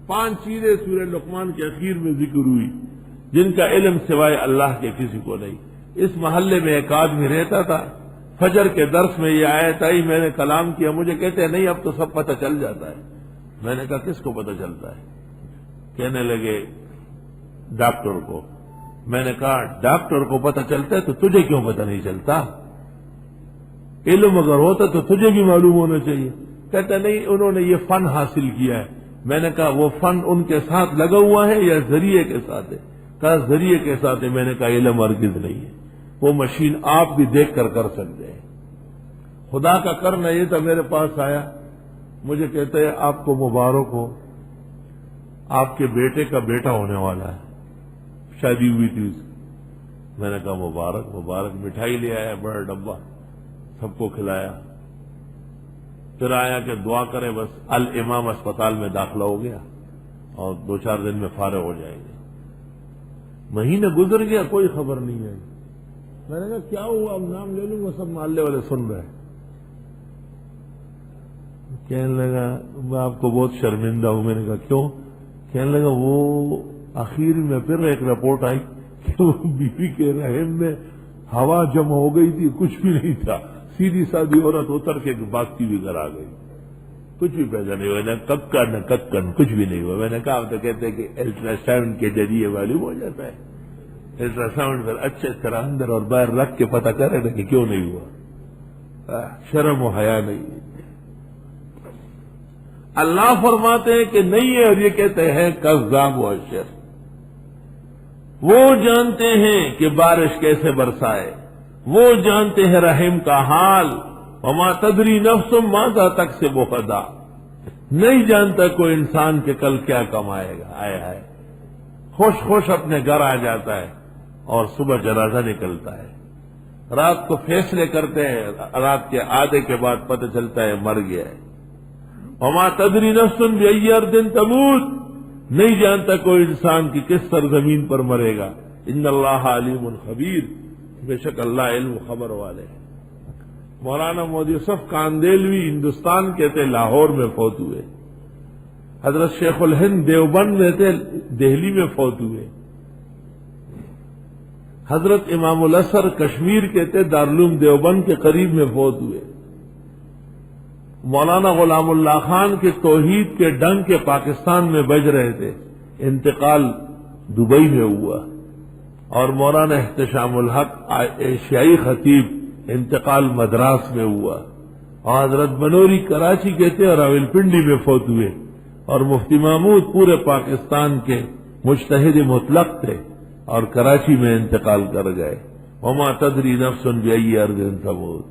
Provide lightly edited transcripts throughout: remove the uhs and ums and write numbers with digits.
5 چیزیں سورہ لقمان کے اخیر میں ذکر ہوئی جن کا علم سوائے اللہ کے کسی کو نہیں۔ اس محلے میں ایک آدمی رہتا تھا، فجر کے درس میں یہ آیت آئی، میں نے کلام کیا، مجھے کہتے ہیں نہیں اب تو سب پتہ چل جاتا ہے۔ میں نے کہا کس کو پتہ چلتا ہے؟ کہنے لگے ڈاکٹر کو۔ میں نے کہا ڈاکٹر کو پتہ چلتا ہے تو تجھے کیوں پتہ نہیں چلتا؟ علم اگر ہوتا تو تجھے بھی معلوم ہونا چاہیے۔ کہتا نہیں انہوں نے یہ فن حاصل کیا ہے۔ میں نے کہا وہ فن ان کے ساتھ لگا ہوا ہے یا ذریعے کے ساتھ ہے؟ کہا ذریعے کے ساتھ ہے۔ میں نے کہا علم ہرگز نہیں ہے، وہ مشین آپ بھی دیکھ کر سکتے ہیں۔ خدا کا کرنا یہ تھا، میرے پاس آیا، مجھے کہتا ہے آپ کو مبارک ہو، آپ کے بیٹے کا بیٹا ہونے والا ہے، شادی ہوئی تھی اس کی۔ میں نے کہا مبارک مبارک، مٹھائی لے آیا بڑا ڈبہ، سب کو کھلایا، پھر آیا کہ دعا کرے، بس الامام اسپتال میں داخلہ ہو گیا اور 2-4 دن میں فارغ ہو جائیں گے۔ مہینہ گزر گیا، کوئی خبر نہیں آئی۔ میں نے کہا کیا ہوا؟ اب نام لے لوں گا، سب محلے والے سن رہے ہیں۔ کہنے لگا میں آپ کو بہت شرمندہ ہوں۔ میں نے کہا کیوں؟ کہنے لگا وہ آخر میں پھر ایک رپورٹ آئی کہ وہ بیوی کے رحم میں ہوا جمع ہو گئی تھی، کچھ بھی نہیں تھا، سیدھی سادھی عورت اتر کے بھاگتی ہوئی گھر آ گئی، کچھ بھی پیدا نہیں ہوا، نہ ککڑ نہ ککن، کچھ بھی نہیں ہوا۔ میں نے کہا آپ تو کہتے ہیں کہ الٹرا ساؤنڈ کے ذریعے معلوم ہو جاتا ہے، الٹرا ساؤنڈ پر اچھے طرح اندر اور باہر رکھ کے پتہ کرے نا کہ کیوں نہیں ہوا۔ شرم و حیا نہیں۔ اللہ فرماتے ہیں کہ نہیں ہے، اور یہ کہتے ہیں کذاب و اشر۔ وہ جانتے ہیں کہ بارش کیسے برسائے، وہ جانتے ہیں رحم کا حال، وما تدری نفس ماذا تکسب غدا۔ نہیں جانتا کوئی انسان کہ کل کیا کمائے گا۔ آئے ہائے، خوش خوش اپنے گھر آ جاتا ہے اور صبح جنازہ نکلتا ہے، رات کو فیصلے کرتے ہیں، رات کے آدھے کے بعد پتہ چلتا ہے مر گیا ہے۔ وما تدری نفس بأی ارض تموت، نہیں جانتا کوئی انسان کی کس سرزمین پر مرے گا۔ ان اللہ علیم خبیر، بے شک اللہ علم و خبر والے ہیں۔ مولانا مودودی یوسف کاندیلوی ہندوستان کے تھے، لاہور میں فوت ہوئے۔ حضرت شیخ الہند دیوبند میں تھے، دہلی میں فوت ہوئے۔ حضرت امام الازہر کشمیر کے تھے، دارالعلوم دیوبند کے قریب میں فوت ہوئے۔ مولانا غلام اللہ خان کے توحید کے ڈنگ کے پاکستان میں بج رہے تھے، انتقال دبئی میں ہوا۔ اور مولانا احتشام الحق ایشیائی خطیب، انتقال مدراس میں ہوا۔ اور حضرت بنوری کراچی کے تھے اور راولپنڈی میں فوت ہوئے۔ اور مفتی محمود پورے پاکستان کے مجتہد مطلق تھے اور کراچی میں انتقال کر گئے۔ وما تدری نفس بأی ارض تموت۔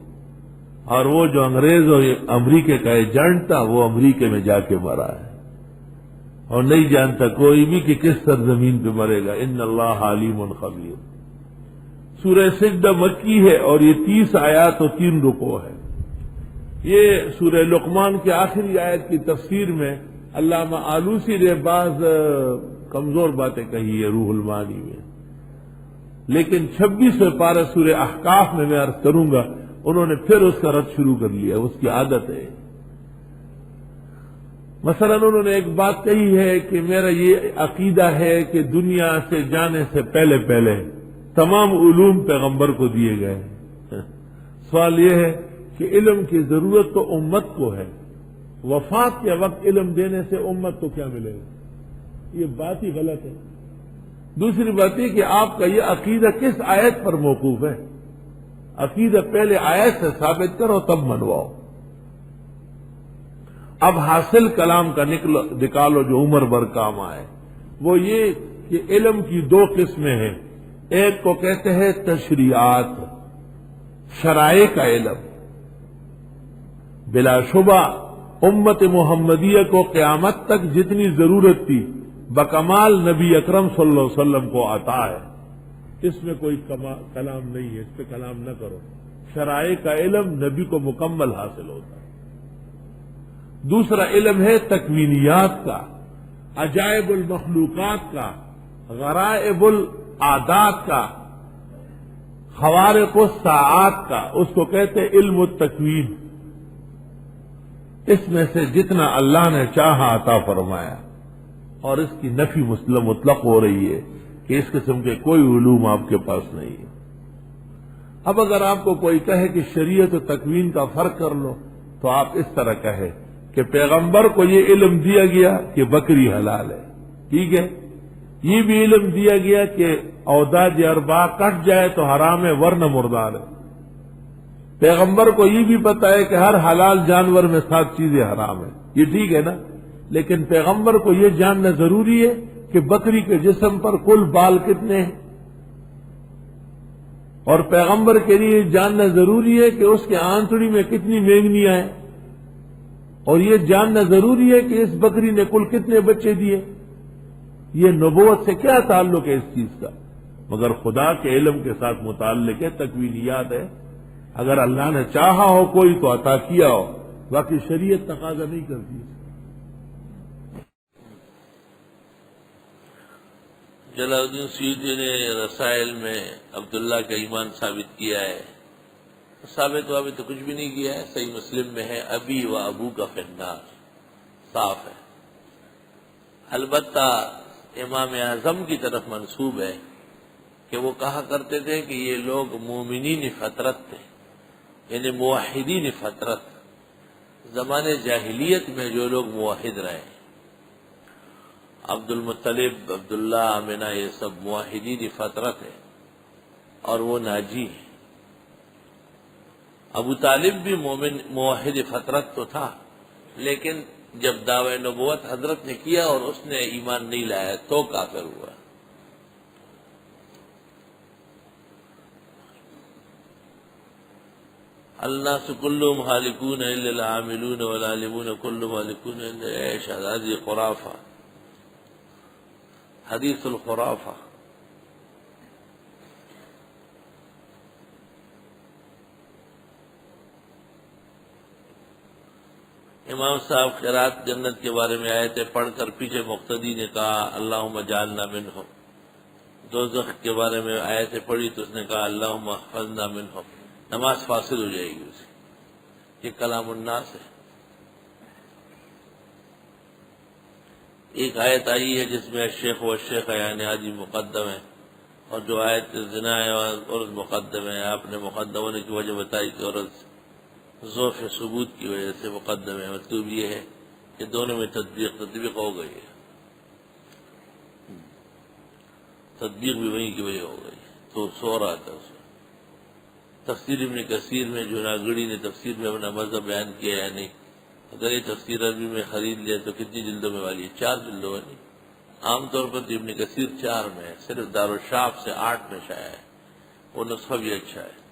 اور وہ جو انگریز اور امریکہ کا ایجنٹ تھا، وہ امریکہ میں جا کے مرا ہے، اور نہیں جانتا کوئی بھی کہ کس سرزمین پہ مرے گا۔ ان اللہ علیم خبیر۔ سورہ سجدہ مکی ہے اور یہ 30 آیات و 3 رکوع ہے۔ یہ سورہ لقمان کے آخری آیت کی تفسیر میں علامہ آلوسی نے بعض کمزور باتیں کہی ہے روح المعانی میں، لیکن 26ویں پارہ سورہ احقاف میں عرض کروں گا، انہوں نے پھر اس کا رد شروع کر لیا، اس کی عادت ہے۔ مثلا انہوں نے ایک بات کہی ہے کہ میرا یہ عقیدہ ہے کہ دنیا سے جانے سے پہلے پہلے تمام علوم پیغمبر کو دیے گئے۔ سوال یہ ہے کہ علم کی ضرورت تو امت کو ہے، وفات کے وقت علم دینے سے امت کو کیا ملے گا؟ یہ بات ہی غلط ہے۔ دوسری بات یہ کہ آپ کا یہ عقیدہ کس آیت پر موقوف ہے؟ عقیدہ پہلے آیت سے ثابت کرو تب منواؤ۔ اب حاصل کلام کا نکالو جو عمر بھر کام آئے، وہ یہ کہ علم کی 2 قسمیں ہیں۔ ایک کو کہتے ہیں تشریعات، شرائع کا علم۔ بلا شبہ امت محمدیہ کو قیامت تک جتنی ضرورت تھی بکمال نبی اکرم صلی اللہ علیہ وسلم کو عطا ہے، اس میں کوئی کلام نہیں ہے، اس پہ کلام نہ کرو۔ شرائع کا علم نبی کو مکمل حاصل ہوتا ہے۔ دوسرا علم ہے تکوینیات کا، عجائب المخلوقات کا، غرائب العادات کا، خوارق الساعات کا، اس کو کہتے ہیں علم التکوین۔ اس میں سے جتنا اللہ نے چاہا عطا فرمایا۔ اور اس کی نفی مسلم مطلق ہو رہی ہے کہ اس قسم کے کوئی علوم آپ کے پاس نہیں ہے۔ اب اگر آپ کو کوئی کہے کہ شریعت و تکوین کا فرق کر لو تو آپ اس طرح کہے کہ پیغمبر کو یہ علم دیا گیا کہ بکری حلال ہے، ٹھیک ہے، یہ بھی علم دیا گیا کہ اوداج اربع کٹ جائے تو حرام ہے ورنہ مردار ہے۔ پیغمبر کو یہ بھی پتا ہے کہ ہر حلال جانور میں 7 چیزیں حرام ہیں، یہ ٹھیک ہے نا، لیکن پیغمبر کو یہ جاننا ضروری ہے کہ بکری کے جسم پر کل بال کتنے ہیں، اور پیغمبر کے لیے جاننا ضروری ہے کہ اس کے آنتڑی میں کتنی مینگنیاں ہیں، اور یہ جاننا ضروری ہے کہ اس بکری نے کل کتنے بچے دیے۔ یہ نبوت سے کیا تعلق ہے اس چیز کا؟ مگر خدا کے علم کے ساتھ متعلق ہے، تکوینیات ہے۔ اگر اللہ نے چاہا ہو کوئی تو عطا کیا ہو، باقی شریعت تقاضا نہیں کرتی۔ جلال الدین سیوطی نے رسائل میں عبداللہ کا ایمان ثابت کیا ہے، ثابت ہوا ابھی تو کچھ بھی نہیں کیا ہے، صحیح مسلم میں ہے ابی و ابو کا فی النار، صاف ہے۔ البتہ امام اعظم کی طرف منسوب ہے کہ وہ کہا کرتے تھے کہ یہ لوگ مومنین فطرت تھے، یعنی موحدین فطرت، زمانے جاہلیت میں جو لوگ موحد رہے، عبد المطلب، عبداللہ، آمنہ، یہ سب موحدین فطرت ہے اور وہ ناجی ہیں۔ ابو طالب بھی مومن موحد فطرت تو تھا، لیکن جب دعوی نبوت حضرت نے کیا اور اس نے ایمان نہیں لایا تو کافر ہوا۔ الناس كلهم هالكون الا العاملون والعالمون كلهم هالكون الا العيش، هذه خرافہ، حدیث الخرافہ۔ امام صاحب قرات جنت کے بارے میں آئے تھے، پڑھ کر پیچھے مقتدی نے کہا اللہم اجعلنا منہم، دوزخ کے بارے میں آئے تھے پڑھی تو اس نے کہا اللہم احفظنا منہم، نماز فاسد ہو جائے گی اس کی۔ یہ کلام الناس ہے۔ ایک آیت آئی ہے جس میں الشیخ و الشیخ یعنی حاجی مقدم ہے، اور جو آیت زنا ہے عورت مقدم ہے، آپ نے مقدم ہونے کی وجہ بتائی کہ عورت ضعف ثبوت کی وجہ سے مقدم ہے، مطلب یہ ہے کہ دونوں میں تطبیق ہو گئی ہے، تطبیق بھی وہیں کی وجہ ہو گئی، تو سو رہا تھا اس میں۔ تفسیر ابن کثیر میں جوناگڑی نے تفسیر میں اپنا مذہب بیان کیا ہے، نہیں اگر یہ تفسیر عربی میں خرید لے تو کتنی جلدوں میں والی ہے؟ 4 جلدوں والی۔ عام طور پر ابن کثیر 4 میں ہے، صرف دارالشاف سے 8 میں شائع ہے، وہ نسخہ بھی اچھا ہے۔